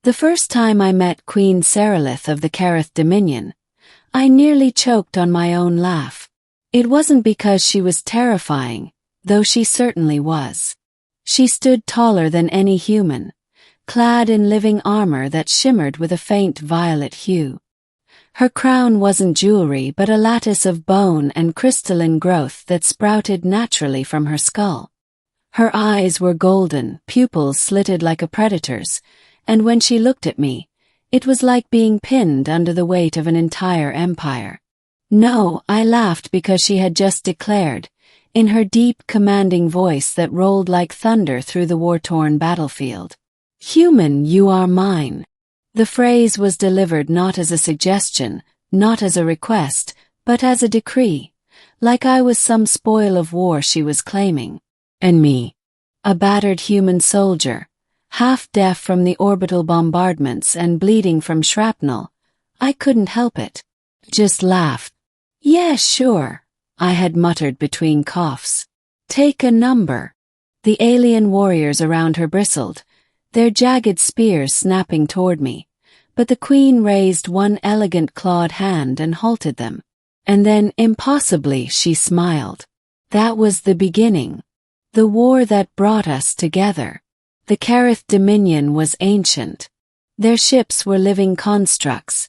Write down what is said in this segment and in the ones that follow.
The first time I met Queen Serelith of the Carith Dominion, I nearly choked on my own laugh. It wasn't because she was terrifying, though she certainly was. She stood taller than any human, clad in living armor that shimmered with a faint violet hue. Her crown wasn't jewelry but a lattice of bone and crystalline growth that sprouted naturally from her skull. Her eyes were golden, pupils slitted like a predator's, and when she looked at me, it was like being pinned under the weight of an entire empire. No, I laughed because she had just declared, in her deep, commanding voice that rolled like thunder through the war-torn battlefield, "Human, you are mine." The phrase was delivered not as a suggestion, not as a request, but as a decree, like I was some spoil of war she was claiming. And me, a battered human soldier, half deaf from the orbital bombardments and bleeding from shrapnel, I couldn't help it. Just laughed. "Yeah, sure," I had muttered between coughs. "Take a number." The alien warriors around her bristled, their jagged spears snapping toward me, but the queen raised one elegant clawed hand and halted them. And then, impossibly, she smiled. That was the beginning. The war that brought us together. The Carith Dominion was ancient. Their ships were living constructs.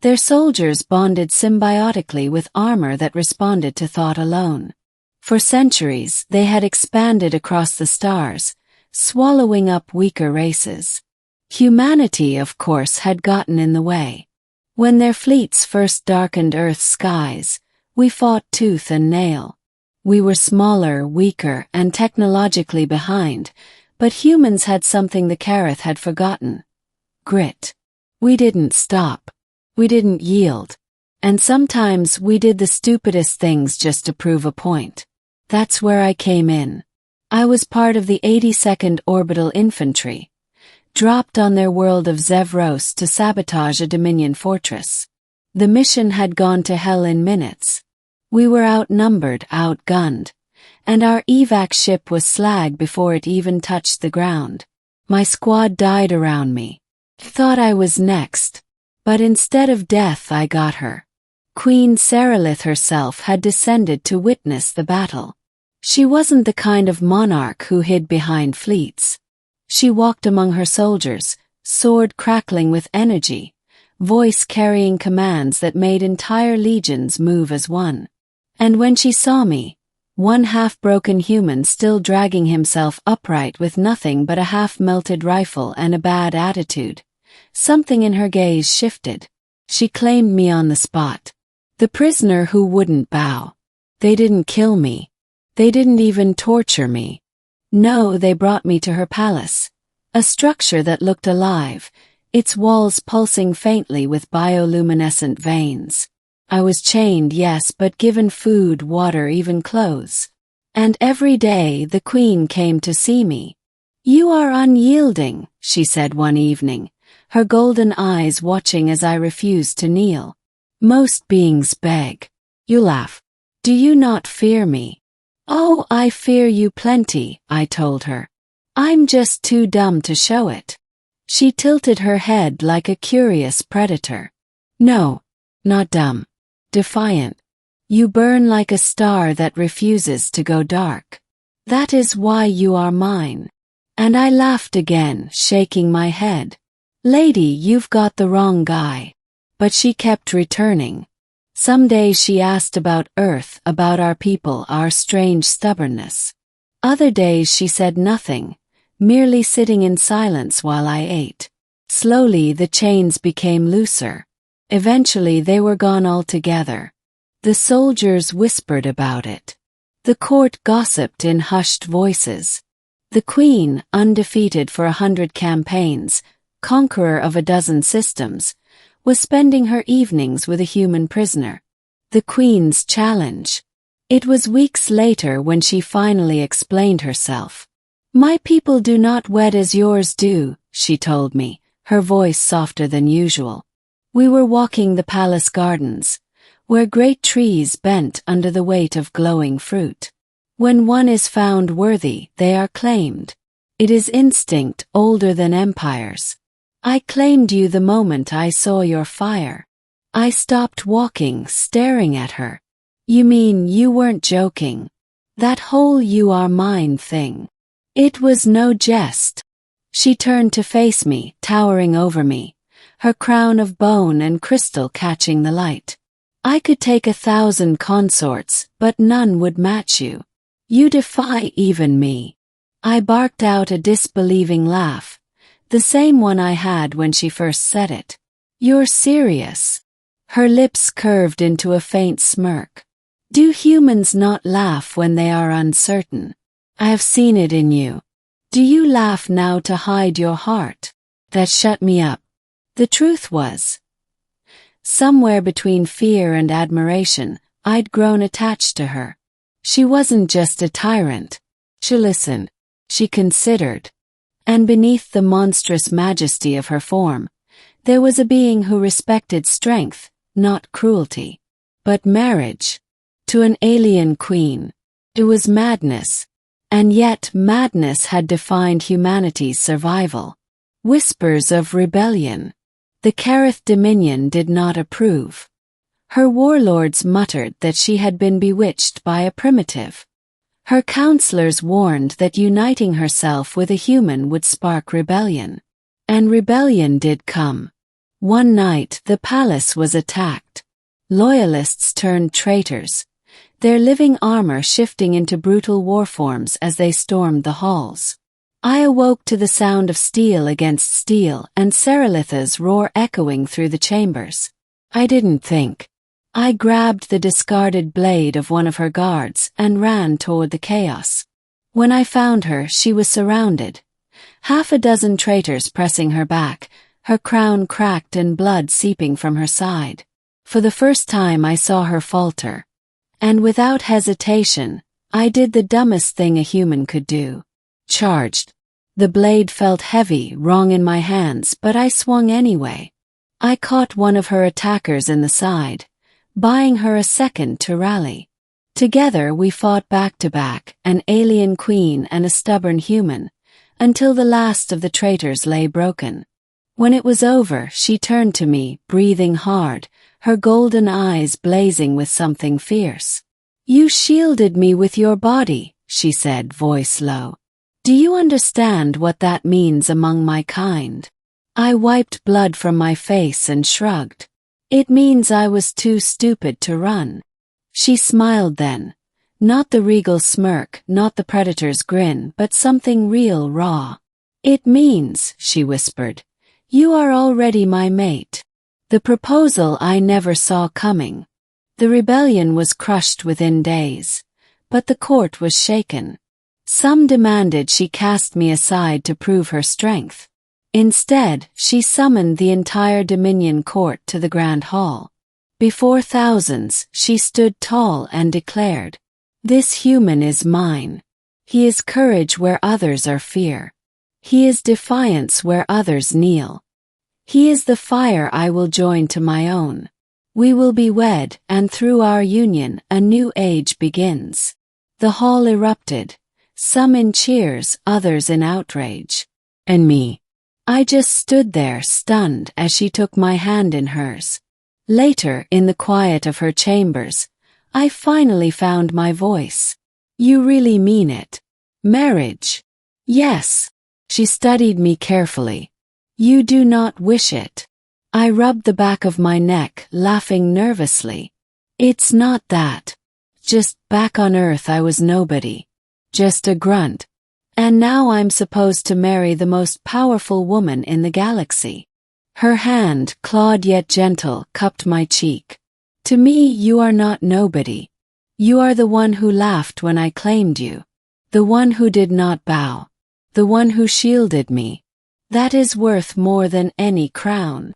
Their soldiers bonded symbiotically with armor that responded to thought alone. For centuries, they had expanded across the stars, swallowing up weaker races. Humanity, of course, had gotten in the way. When their fleets first darkened Earth's skies, we fought tooth and nail. We were smaller, weaker, and technologically behind, but humans had something the Carith had forgotten. Grit. We didn't stop. We didn't yield. And sometimes we did the stupidest things just to prove a point. That's where I came in. I was part of the 82nd Orbital Infantry, dropped on their world of Zevros to sabotage a Dominion fortress. The mission had gone to hell in minutes. We were outnumbered, outgunned, and our evac ship was slag before it even touched the ground. My squad died around me. Thought I was next, but instead of death I got her. Queen Serelith herself had descended to witness the battle. She wasn't the kind of monarch who hid behind fleets. She walked among her soldiers, sword crackling with energy, voice carrying commands that made entire legions move as one. And when she saw me, one half-broken human still dragging himself upright with nothing but a half-melted rifle and a bad attitude, something in her gaze shifted. She claimed me on the spot. The prisoner who wouldn't bow. They didn't kill me. They didn't even torture me. No, they brought me to her palace, a structure that looked alive, its walls pulsing faintly with bioluminescent veins. I was chained, yes, but given food, water, even clothes. And every day the queen came to see me. "You are unyielding," she said one evening, her golden eyes watching as I refused to kneel. "Most beings beg. You laugh. Do you not fear me?" "Oh, I fear you plenty," I told her. "I'm just too dumb to show it." She tilted her head like a curious predator. "No, not dumb. Defiant. You burn like a star that refuses to go dark. That is why you are mine." And I laughed again, shaking my head. "Lady, you've got the wrong guy." But she kept returning. Some days she asked about Earth, about our people, our strange stubbornness. Other days she said nothing, merely sitting in silence while I ate. Slowly the chains became looser. Eventually they were gone altogether. The soldiers whispered about it. The court gossiped in hushed voices. The queen, undefeated for 100 campaigns, conqueror of a dozen systems, was spending her evenings with a human prisoner. The queen's challenge. It was weeks later when she finally explained herself. "My people do not wed as yours do," she told me, her voice softer than usual. We were walking the palace gardens, where great trees bent under the weight of glowing fruit. When one is found worthy, they are claimed. It is instinct older than empires. I claimed you the moment I saw your fire. I stopped walking, staring at her. You mean you weren't joking? That whole "you are mine" thing. It was no jest. She turned to face me, towering over me, her crown of bone and crystal catching the light. I could take 1,000 consorts, but none would match you. You defy even me. I barked out a disbelieving laugh, the same one I had when she first said it. You're serious? Her lips curved into a faint smirk. Do humans not laugh when they are uncertain? I have seen it in you. Do you laugh now to hide your heart? That shut me up. The truth was, somewhere between fear and admiration, I'd grown attached to her. She wasn't just a tyrant. She listened. She considered. And beneath the monstrous majesty of her form, there was a being who respected strength, not cruelty. But marriage, to an alien queen, it was madness. And yet madness had defined humanity's survival. Whispers of rebellion. The Careth Dominion did not approve. Her warlords muttered that she had been bewitched by a primitive. Her counselors warned that uniting herself with a human would spark rebellion. And rebellion did come. One night the palace was attacked. Loyalists turned traitors, their living armor shifting into brutal warforms as they stormed the halls. I awoke to the sound of steel against steel and Seralitha's roar echoing through the chambers. I didn't think. I grabbed the discarded blade of one of her guards and ran toward the chaos. When I found her, she was surrounded. 6 traitors pressing her back, her crown cracked and blood seeping from her side. For the first time I saw her falter. And without hesitation, I did the dumbest thing a human could do. Charged. The blade felt heavy, wrong in my hands, but I swung anyway. I caught one of her attackers in the side, buying her a second to rally. Together we fought back to back, an alien queen and a stubborn human, until the last of the traitors lay broken. When it was over, she turned to me, breathing hard, her golden eyes blazing with something fierce. You shielded me with your body, she said, voice low. Do you understand what that means among my kind? I wiped blood from my face and shrugged. It means I was too stupid to run. She smiled then. Not the regal smirk, not the predator's grin, but something real raw. It means, she whispered, you are already my mate. The proposal I never saw coming. The rebellion was crushed within days, but the court was shaken. Some demanded she cast me aside to prove her strength. Instead, she summoned the entire Dominion court to the Grand Hall. Before thousands, she stood tall and declared, "This human is mine. He is courage where others are fear. He is defiance where others kneel. He is the fire I will join to my own. We will be wed, and through our union a new age begins." The hall erupted, some in cheers, others in outrage. And me. I just stood there stunned as she took my hand in hers. Later, in the quiet of her chambers, I finally found my voice. "You really mean it? Marriage?" "Yes." She studied me carefully. "You do not wish it." I rubbed the back of my neck, laughing nervously. "It's not that. Just back on Earth I was nobody. Just a grunt. And now I'm supposed to marry the most powerful woman in the galaxy." Her hand, clawed yet gentle, cupped my cheek. "To me you are not nobody. You are the one who laughed when I claimed you. The one who did not bow. The one who shielded me. That is worth more than any crown."